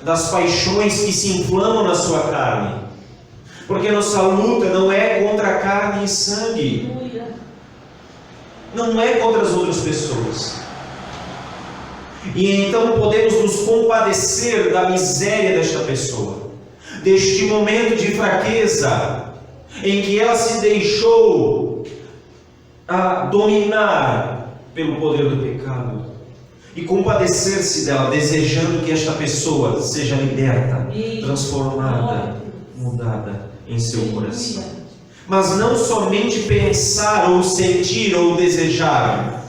das paixões que se inflamam na sua carne, porque nossa luta não é contra carne e sangue, não é contra as outras pessoas. E então podemos nos compadecer da miséria desta pessoa, deste momento de fraqueza, em que ela se deixou dominar pelo poder do pecado, e compadecer-se dela, desejando que esta pessoa seja liberta, transformada, mudada em seu coração. Mas não somente pensar ou sentir ou desejar,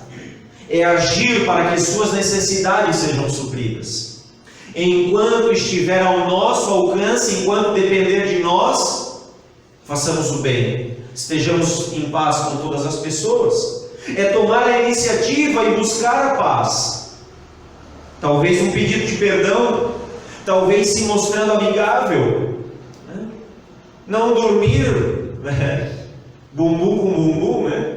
é agir para que suas necessidades sejam supridas. Enquanto estiver ao nosso alcance, enquanto depender de nós, façamos o bem, estejamos em paz com todas as pessoas. É tomar a iniciativa e buscar a paz. Talvez um pedido de perdão, talvez se mostrando amigável, né? Não dormir, né? Bumbum com bumbum, né?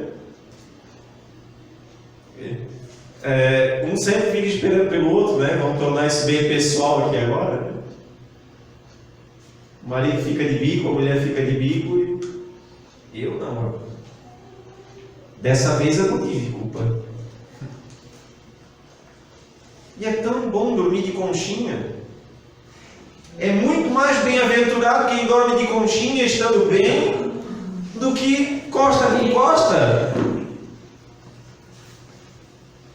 Um sempre fica esperando pelo outro, né? Vamos tornar isso bem pessoal aqui agora, né? O marido fica de bico, a mulher fica de bico e eu não. Dessa vez eu não tive culpa. E é tão bom dormir de conchinha. É muito mais bem-aventurado quem dorme de conchinha estando bem do que costa com costa.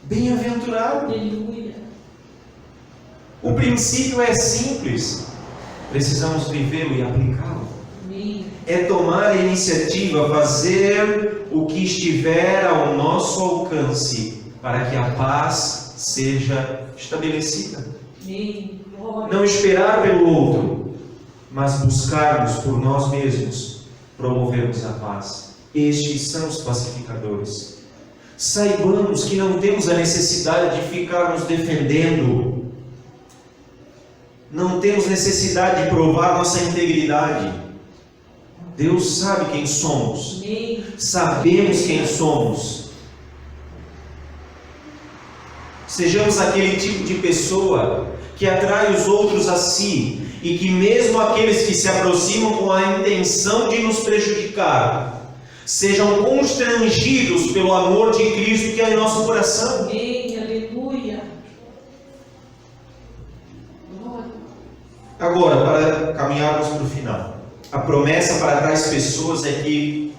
Bem-aventurado. O princípio é simples. Precisamos vivê-lo e aplicá-lo. É tomar a iniciativa, fazer o que estiver ao nosso alcance para que a paz seja estabelecida. Não esperar pelo outro, mas buscarmos por nós mesmos promovermos a paz. Estes são os pacificadores. Saibamos que não temos a necessidade de ficar nos defendendo. Não temos necessidade de provar nossa integridade. Deus sabe quem somos. Sabemos quem somos. Sejamos aquele tipo de pessoa que atrai os outros a si e que mesmo aqueles que se aproximam com a intenção de nos prejudicar, sejam constrangidos pelo amor de Cristo que é em nosso coração. Amém, aleluia. Agora, para caminharmos para o final, a promessa para tais pessoas é que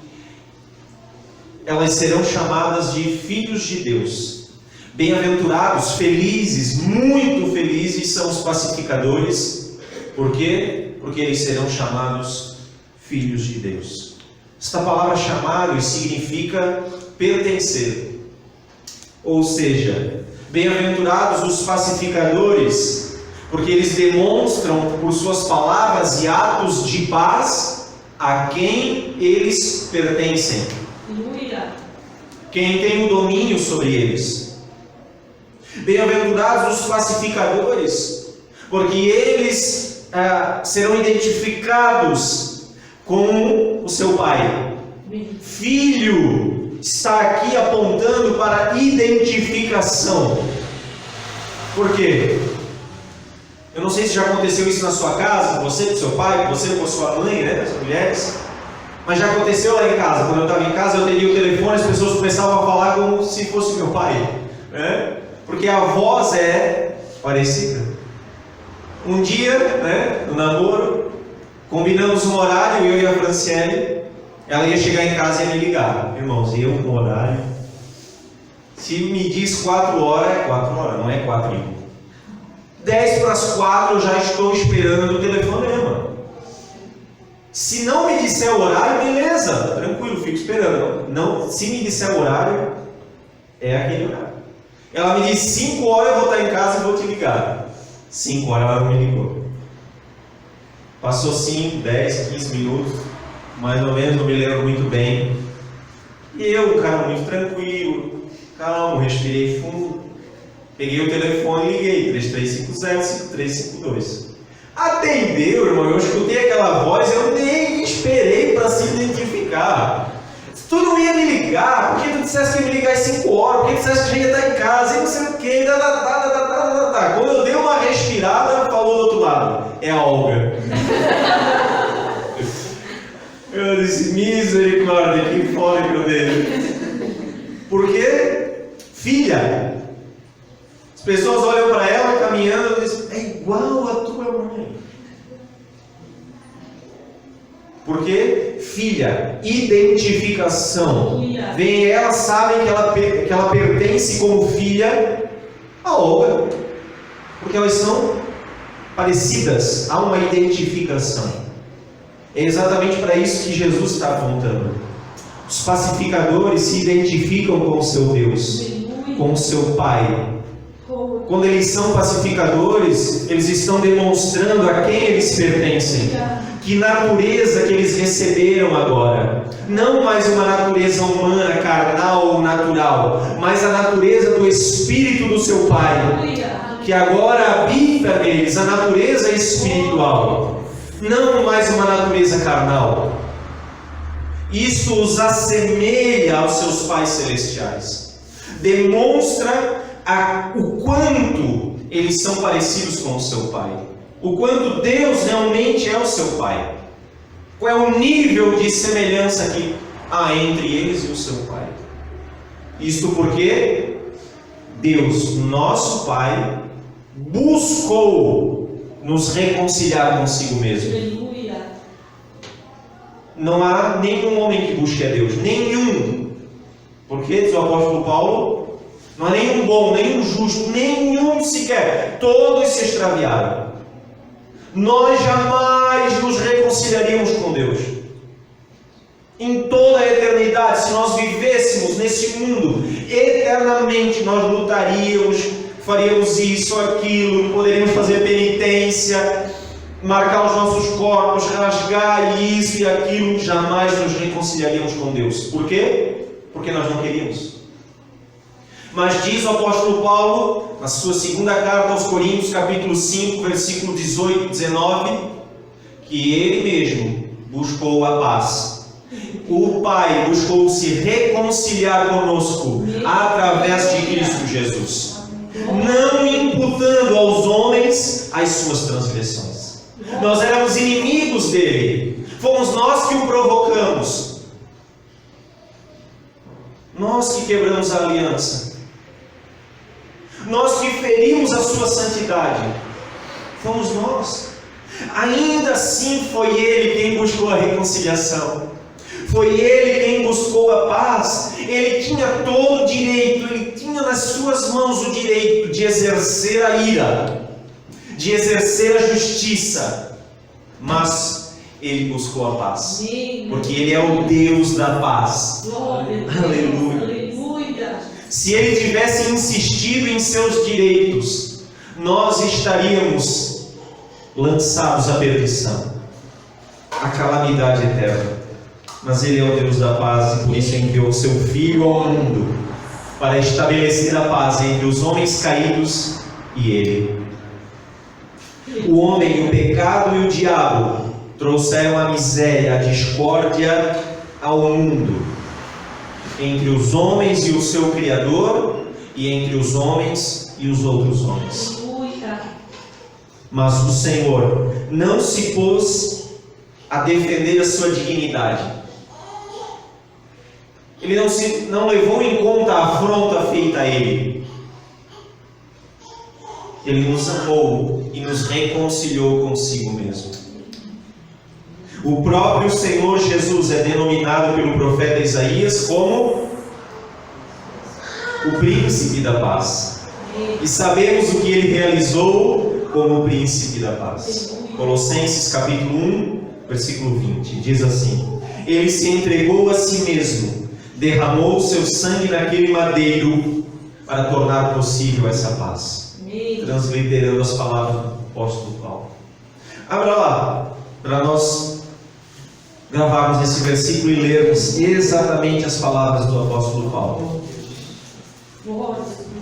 elas serão chamadas de filhos de Deus. Bem-aventurados, felizes, muito felizes são os pacificadores. Por quê? Porque eles serão chamados filhos de Deus. Esta palavra chamado significa pertencer. Ou seja, bem-aventurados os pacificadores, porque eles demonstram por suas palavras e atos de paz a quem eles pertencem. Quem tem o domínio sobre eles. Bem-aventurados os pacificadores, porque eles serão identificados com o seu pai. Filho está aqui apontando para identificação. Por quê? Eu não sei se já aconteceu isso na sua casa, com você, com seu pai, com você, com a sua mãe, né, as mulheres. Mas já aconteceu lá em casa. Quando eu estava em casa, eu teria o telefone, as pessoas começavam a falar como se fosse meu pai, né? Porque a voz é parecida. Um dia, né, no namoro, combinamos um horário, eu e a Franciele. Ela ia chegar em casa e ia me ligar. Irmãos, eu no horário. Se me diz 4 horas, é 4 horas, não é 4h. 10 para as 4 eu já estou esperando o telefonema. Se não me disser o horário, beleza, tranquilo, fico esperando. Não, se me disser o horário, é aquele horário. Ela me disse 5 horas eu vou estar em casa e vou te ligar. 5 horas ela não me ligou. Passou 5, 10, 15 minutos, mais ou menos, não me lembro muito bem. E eu, cara, muito tranquilo, calmo, respirei fundo. Peguei o telefone e liguei, 3350-5352. Atendeu, irmão, eu escutei aquela voz, eu nem esperei para se identificar. Tu não ia me ligar, por que tu disseste que ia me ligar às 5 horas, por que tu disseste que já ia estar em casa, e não sei o que, Quando eu dei uma respirada, falou do outro lado, é a Olga. Eu disse, misericórdia, que fora que eu dei. Por quê? Filha. As pessoas olham para ela caminhando e dizem, é igual a tua mãe. Por quê? Filha, identificação. Aleluia. Vem elas, sabem que ela pertence como filha a Olga, porque elas são parecidas, há uma identificação. É exatamente para isso que Jesus está apontando. Os pacificadores se identificam com o seu Deus, com o seu Pai. Quando eles são pacificadores, eles estão demonstrando a quem eles pertencem. Que natureza que eles receberam agora. Não mais uma natureza humana, carnal ou natural, mas a natureza do Espírito do seu Pai, que agora habita neles, a natureza espiritual. Não mais uma natureza carnal. Isto os assemelha aos seus pais celestiais. Demonstra o quanto eles são parecidos com o seu Pai. O quanto Deus realmente é o seu Pai. Qual é o nível de semelhança que há entre eles e o seu Pai. Isto porque Deus, nosso Pai, buscou nos reconciliar consigo mesmo. Aleluia. Não há nenhum homem que busque a Deus, nenhum. Porque, diz o apóstolo Paulo, não há nenhum bom, nenhum justo, nenhum sequer. Todos se extraviaram. Nós jamais nos reconciliaríamos com Deus. Em toda a eternidade, se nós vivêssemos nesse mundo, eternamente nós lutaríamos, faríamos isso, aquilo, poderíamos fazer penitência, marcar os nossos corpos, rasgar isso e aquilo, jamais nos reconciliaríamos com Deus. Por quê? Porque nós não queríamos. Mas diz o apóstolo Paulo, na sua segunda carta aos Coríntios, capítulo 5, versículo 18 e 19, que ele mesmo buscou a paz. O Pai buscou se reconciliar conosco através de Cristo Jesus, não imputando aos homens as suas transgressões. Nós éramos inimigos dele, fomos nós que o provocamos, nós que quebramos a aliança, nós que ferimos a sua santidade, fomos nós. Ainda assim foi ele quem buscou a reconciliação, foi ele quem buscou a paz. Ele tinha todo o direito, ele tinha nas suas mãos o direito de exercer a ira, de exercer a justiça, mas ele buscou a paz, porque ele é o Deus da paz. Aleluia. Se ele tivesse insistido em seus direitos, nós estaríamos lançados à perdição, à calamidade eterna. Mas ele é o Deus da paz, e por isso enviou o seu Filho ao mundo, para estabelecer a paz entre os homens caídos e ele. O homem, o pecado e o diabo trouxeram a miséria, a discórdia ao mundo, entre os homens e o seu Criador, e entre os homens e os outros homens. Mas o Senhor não se pôs a defender a sua dignidade. Ele não levou em conta a afronta feita a ele. Ele nos amou e nos reconciliou consigo mesmo. O próprio Senhor Jesus é denominado pelo profeta Isaías como o príncipe da paz. E sabemos o que ele realizou como o príncipe da paz. Colossenses capítulo 1, versículo 20, diz assim: ele se entregou a si mesmo, derramou o seu sangue naquele madeiro para tornar possível essa paz. Transliterando as palavras do apóstolo Paulo. Abra lá, para nós gravarmos esse versículo e lermos exatamente as palavras do apóstolo Paulo.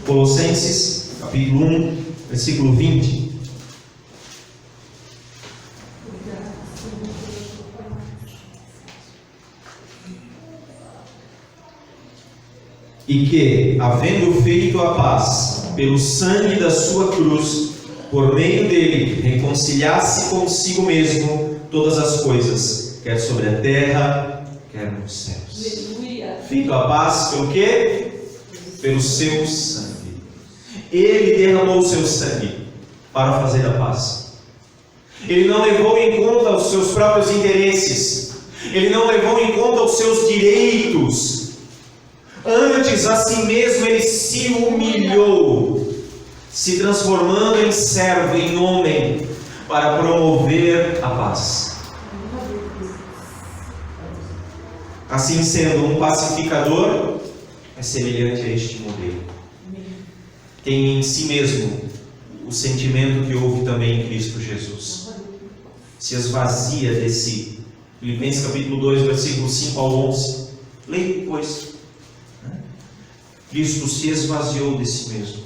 Colossenses capítulo 1, versículo 20. E que, havendo feito a paz pelo sangue da sua cruz, por meio dele reconciliasse consigo mesmo todas as coisas, quer sobre a terra, quer nos céus. Feito a paz pelo quê? Pelo seu sangue. Ele derramou o seu sangue para fazer a paz. Ele não levou em conta os seus próprios interesses. Ele não levou em conta os seus direitos. Antes, a si mesmo, ele se humilhou, se transformando em servo, em homem, para promover a paz. Assim sendo, um pacificador é semelhante a este modelo. Tem em si mesmo o sentimento que houve também em Cristo Jesus. Se esvazia de si. Filipenses capítulo 2, versículo 5 ao 11. Leia depois. Cristo se esvaziou de si mesmo.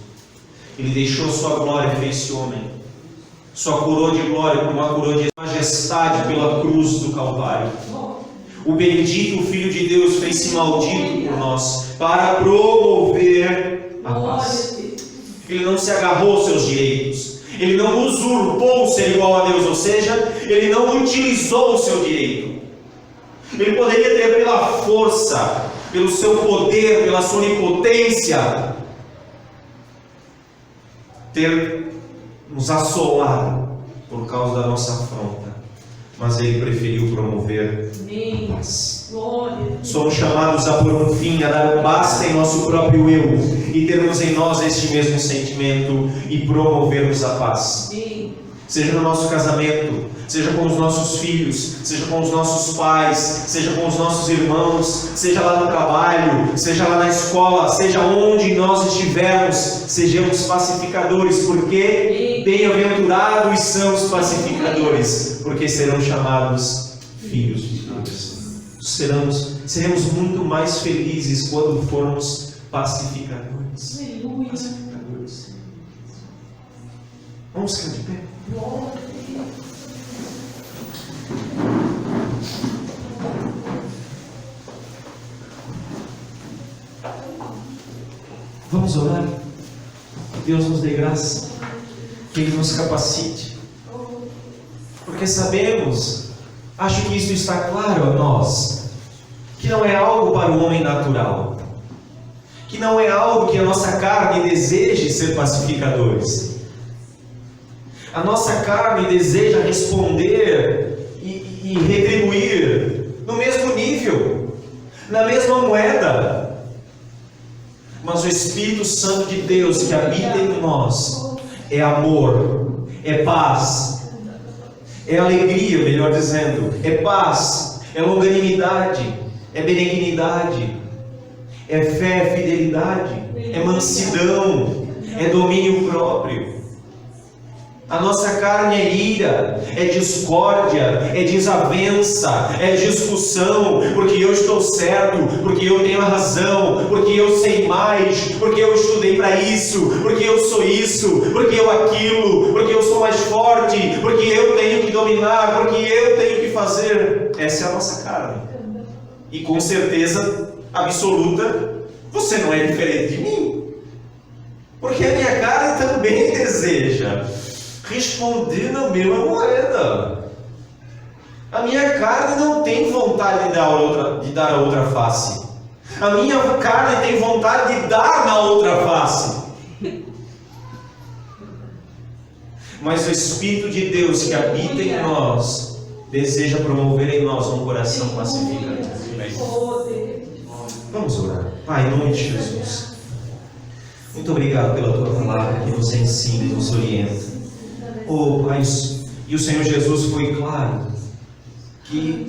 Ele deixou sua glória, fez-se homem. Sua coroa de glória por uma coroa de majestade pela cruz do Calvário. O bendito Filho de Deus fez-se maldito por nós para promover a paz. Ele não se agarrou aos seus direitos. Ele não usurpou ser igual a Deus, ou seja, ele não utilizou o seu direito. Ele poderia ter, pela força, pelo seu poder, pela sua onipotência, ter nos assolado por causa da nossa afronta. Mas ele preferiu promover a paz. Somos chamados a pôr um fim, a dar um basta em nosso próprio eu e termos em nós este mesmo sentimento e promovermos a paz. Seja no nosso casamento, seja com os nossos filhos, seja com os nossos pais, seja com os nossos irmãos, seja lá no trabalho, seja lá na escola, seja onde nós estivermos, sejamos pacificadores, porque bem-aventurados são os pacificadores, porque serão chamados filhos de Deus. Seremos muito mais felizes quando formos pacificadores. Pacificadores. Vamos ficar de pé? Vamos orar. Que Deus nos dê graça, que Ele nos capacite, porque sabemos, acho que isso está claro a nós, que não é algo para o homem natural, que não é algo que a nossa carne deseje ser pacificadores. A nossa carne deseja responder e retribuir no mesmo nível, na mesma moeda. Mas o Espírito Santo de Deus que habita em nós é amor, é paz, é alegria, melhor dizendo, é paz, é longanimidade, é benignidade, é fé, é fidelidade, é mansidão, é domínio próprio. A nossa carne é ira, é discórdia, é desavença, é discussão, porque eu estou certo, porque eu tenho a razão, porque eu sei mais, porque eu estudei para isso, porque eu sou isso, porque eu aquilo, porque eu sou mais forte, porque eu tenho que dominar, porque eu tenho que fazer. Essa é a nossa carne. E com certeza absoluta, você não é diferente de mim, porque a minha carne também deseja responder na mesma moeda. A minha carne não tem vontade de dar a outra face. A minha carne tem vontade de dar na outra face. Mas o Espírito de Deus que habita em nós deseja promover em nós um coração pacificado. Vamos orar. Pai, em nome de Jesus, muito obrigado pela Tua palavra que nos ensina e nos orienta. Oh, Pai, e o Senhor Jesus foi claro que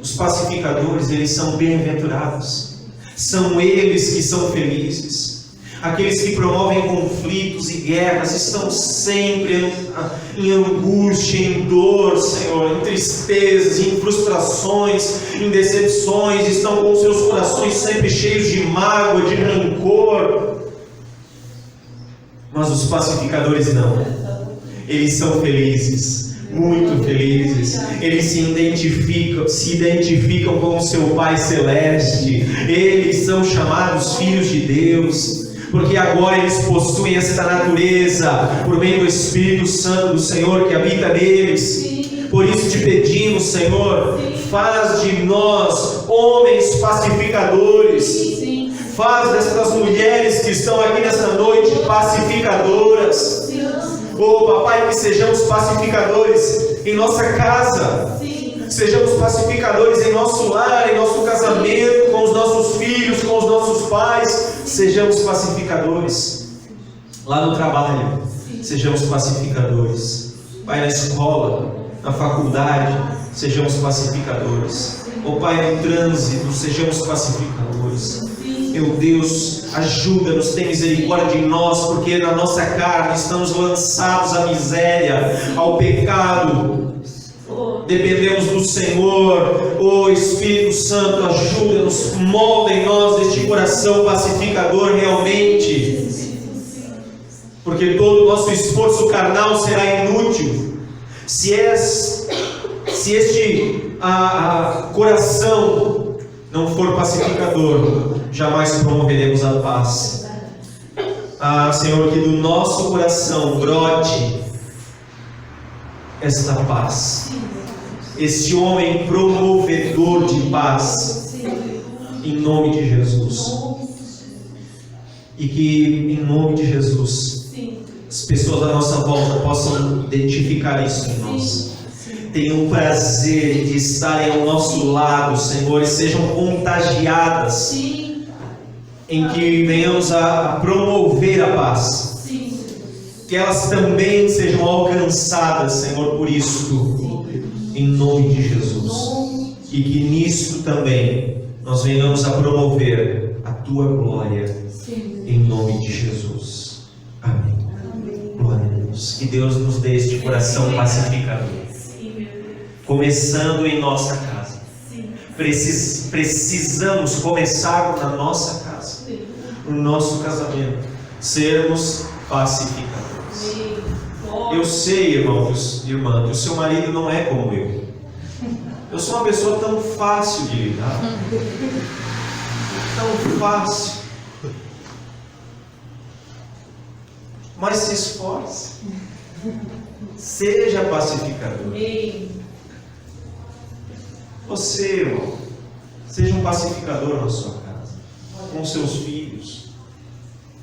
os pacificadores, eles são bem-aventurados, são eles que são felizes. Aqueles que promovem conflitos e guerras estão sempre em angústia, em dor, Senhor, em tristezas, em frustrações, em decepções, estão com seus corações sempre cheios de mágoa, de rancor. Mas os pacificadores não. Eles são felizes, muito felizes. Eles se identificam com o seu Pai Celeste. Eles são chamados filhos de Deus, porque agora eles possuem esta natureza por meio do Espírito Santo do Senhor que habita neles. Por isso te pedimos, Senhor, faz de nós homens pacificadores. Faz destas mulheres que estão aqui nesta noite pacificadoras. Oh, Papai, que sejamos pacificadores em nossa casa, Sejamos pacificadores em nosso lar, em nosso casamento, com os nossos filhos, com os nossos pais. Sejamos pacificadores lá no trabalho. Sejamos pacificadores. Pai, na escola, na faculdade, sejamos pacificadores. Ó Pai, no trânsito, sejamos pacificadores. Meu Deus, ajuda-nos, tem misericórdia de nós, porque na nossa carne estamos lançados à miséria, ao pecado. Dependemos do Senhor. Ó Espírito Santo, ajuda-nos, molda em nós este coração pacificador realmente, porque todo o nosso esforço carnal será inútil se este coração não for pacificador. Jamais promoveremos a paz. Senhor, que do nosso coração brote esta paz, este homem promovedor de paz, em nome de Jesus. E que em nome de Jesus as pessoas à nossa volta possam identificar isso em nós. Tenham o prazer de estarem ao nosso lado, Senhor, e sejam contagiadas em que venhamos a promover a paz. Que elas também sejam alcançadas, Senhor, por isto, em nome de Jesus. E que nisto também nós venhamos a promover a Tua glória, em nome de Jesus. Amém. Glória a Deus. Que Deus nos dê este coração pacificador. Começando em nossa casa. Precisamos começar na nossa casa, no nosso casamento, sermos pacificadores. Eu sei, irmãos e irmã, que o seu marido não é como eu. Eu sou uma pessoa tão fácil de lidar, tão fácil. Mas se esforce, seja pacificador. Você, irmão, seja um pacificador na sua casa, com seus filhos,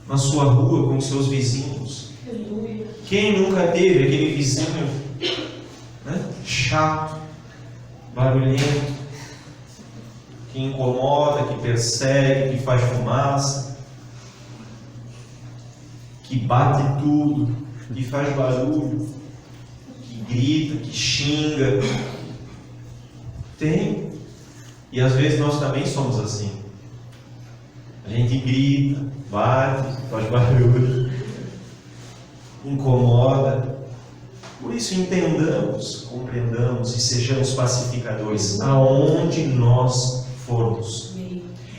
na sua rua, com seus vizinhos. Quem nunca teve aquele vizinho, né, chato, barulhento, que incomoda, que persegue, que faz fumaça, que bate tudo, que faz barulho, que grita, que xinga? Tem. E às vezes nós também somos assim. A gente grita, bate, faz barulho, incomoda. Por isso entendamos, compreendamos e sejamos pacificadores aonde nós formos.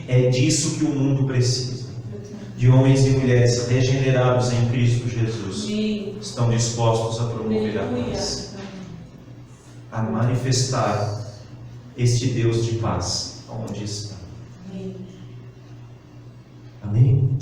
É disso que o mundo precisa. De homens e mulheres regenerados em Cristo Jesus, estão dispostos a promover a paz, a manifestar este Deus de paz onde está. Amém?